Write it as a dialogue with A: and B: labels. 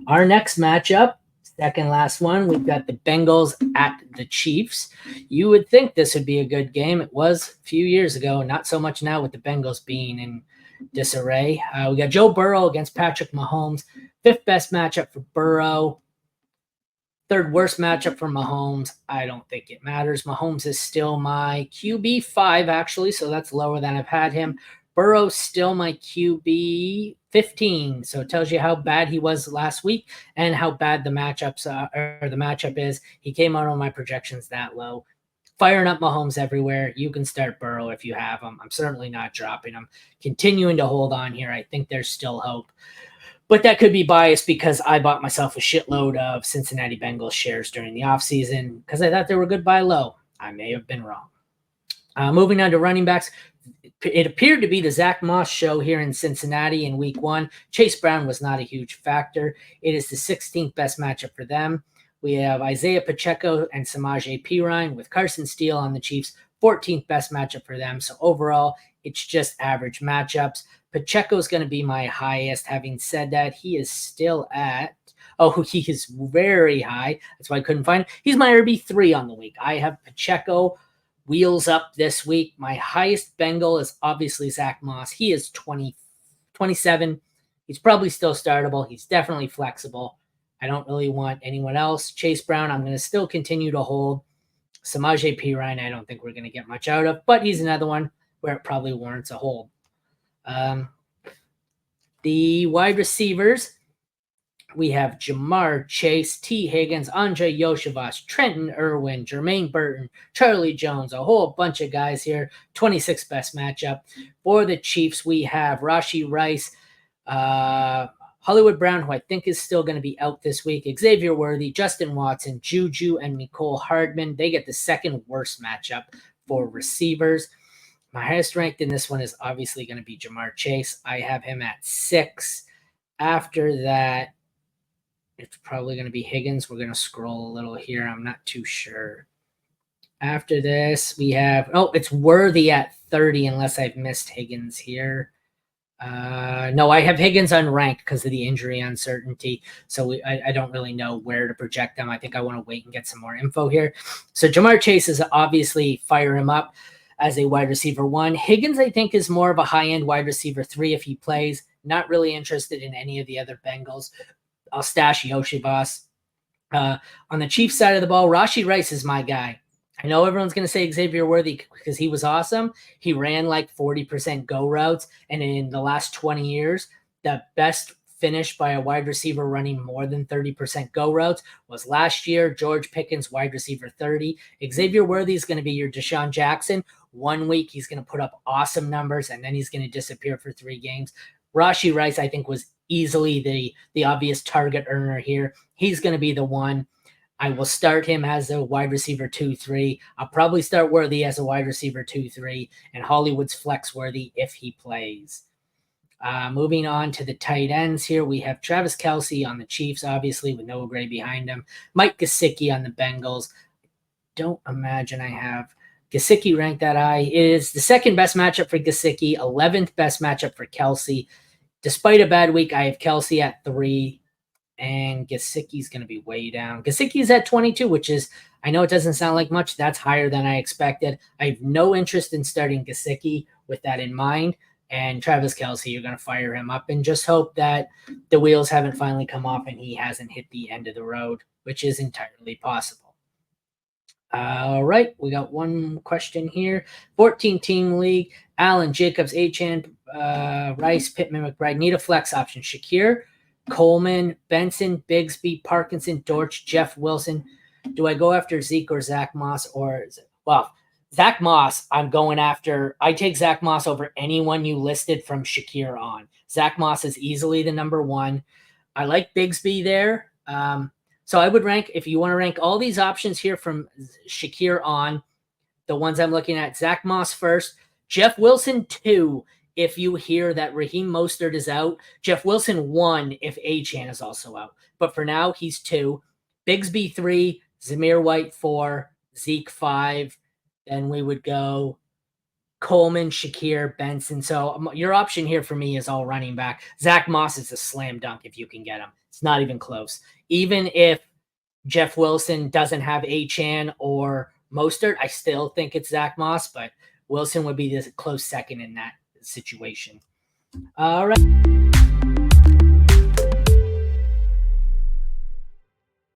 A: Our next matchup, second last one, we've got the Bengals at the Chiefs. You would think this would be a good game. It was a few years ago, not so much now with the Bengals being in disarray. We got Joe Burrow against Patrick Mahomes. Fifth best matchup for Burrow. Third worst matchup for Mahomes. I don't think it matters. Mahomes is still my QB 5, actually, so that's lower than I've had him. Burrow's still my QB 15, so it tells you how bad he was last week and how bad the matchup is. He came out on my projections that low. Firing up Mahomes everywhere. You can start Burrow if you have him. I'm certainly not dropping him. Continuing to hold on here. I think there's still hope. But that could be biased because I bought myself a shitload of Cincinnati Bengals shares during the offseason because I thought they were good buy low. I may have been wrong. Moving on to running backs. It appeared to be the Zach Moss show here in Cincinnati in week 1. Chase Brown was not a huge factor. It is the 16th best matchup for them. We have Isaiah Pacheco and Samaje Perine with Carson Steele on the Chiefs. 14th best matchup for them. So overall, it's just average matchups. Pacheco is going to be my highest. Having said that, he is still at, he is very high. That's why I couldn't find him. He's my RB3 on the week. I have Pacheco wheels up this week. My highest Bengal is obviously Zach Moss. He is 27. He's probably still startable. He's definitely flexible. I don't really want anyone else. Chase Brown, I'm going to still continue to hold. Samaje Perine, I don't think we're going to get much out of, but he's another one where it probably warrants a hold. The wide receivers, we have Jamar Chase, T. Higgins, Andre Yoshivas, Trenton Irwin, Jermaine Burton, Charlie Jones, a whole bunch of guys here. 26th best matchup. For the Chiefs, we have Rashee Rice, Hollywood Brown, who I think is still going to be out this week, Xavier Worthy, Justin Watson, Juju, and Mecole Hardman. They get the second worst matchup for receivers. My highest ranked in this one is obviously going to be Jamar Chase. I have him at 6. After that, it's probably going to be Higgins. We're going to scroll a little here. I'm not too sure. After this, we have, it's Worthy at 30, unless I've missed Higgins here. No, I have Higgins unranked because of the injury uncertainty. So I don't really know where to project them. I think I want to wait and get some more info here. So Jamar Chase is obviously fire him up as a wide receiver 1. Higgins, I think, is more of a high-end wide receiver 3 if he plays. Not really interested in any of the other Bengals. I'll stash Yoshivas. On the Chiefs side of the ball, Rashee Rice is my guy. I know everyone's going to say Xavier Worthy because he was awesome. He ran like 40% go routes, and in the last 20 years, the best finish by a wide receiver running more than 30% go routes was last year. George Pickens, wide receiver 30. Xavier Worthy is going to be your Deshaun Jackson. 1 week, he's going to put up awesome numbers, and then he's going to disappear for 3 games. Rashee Rice, I think, was easily the obvious target earner here. He's going to be the one. I will start him as a wide receiver 2-3. I'll probably start Worthy as a wide receiver 2-3, and Hollywood's flex Worthy if he plays. Moving on to the tight ends here, we have Travis Kelce on the Chiefs, obviously, with Noah Gray behind him. Mike Gesicki on the Bengals. Don't imagine I have Gesicki ranked that high. It is the second best matchup for Gesicki, 11th best matchup for Kelce. Despite a bad week, I have Kelce at 3, and Gesicki's going to be way down. Gesicki's at 22, which is, I know it doesn't sound like much. That's higher than I expected. I have no interest in starting Gesicki with that in mind. And Travis Kelce, you're going to fire him up and just hope that the wheels haven't finally come off and he hasn't hit the end of the road, which is entirely possible. All right, we got one question here. 14-team league. Allen, Jacobs, Achane, Rice, Pittman, McBride. Need a flex option. Shakir, Coleman, Benson, Bigsby, Parkinson, Dortch, Jeff Wilson. Do I go after Zeke or Zach Moss? Zach Moss, I'm going after. I take Zach Moss over anyone you listed from Shakir on. Zach Moss is easily the number 1. I like Bigsby there. So I would rank, if you want to rank all these options here from Shakir on, the ones I'm looking at, Zach Moss first, Jeff Wilson 2, if you hear that Raheem Mostert is out. Jeff Wilson 1 if Achane is also out. But for now, he's 2. Bigsby 3, Zamir White 4, Zeke 5. Then we would go Coleman, Shakir, Benson. So your option here for me is all running back. Zach Moss is a slam dunk if you can get him. It's not even close. Even if Jeff Wilson doesn't have Achane or Mostert, I still think it's Zach Moss, but Wilson would be the close second in that situation. All right.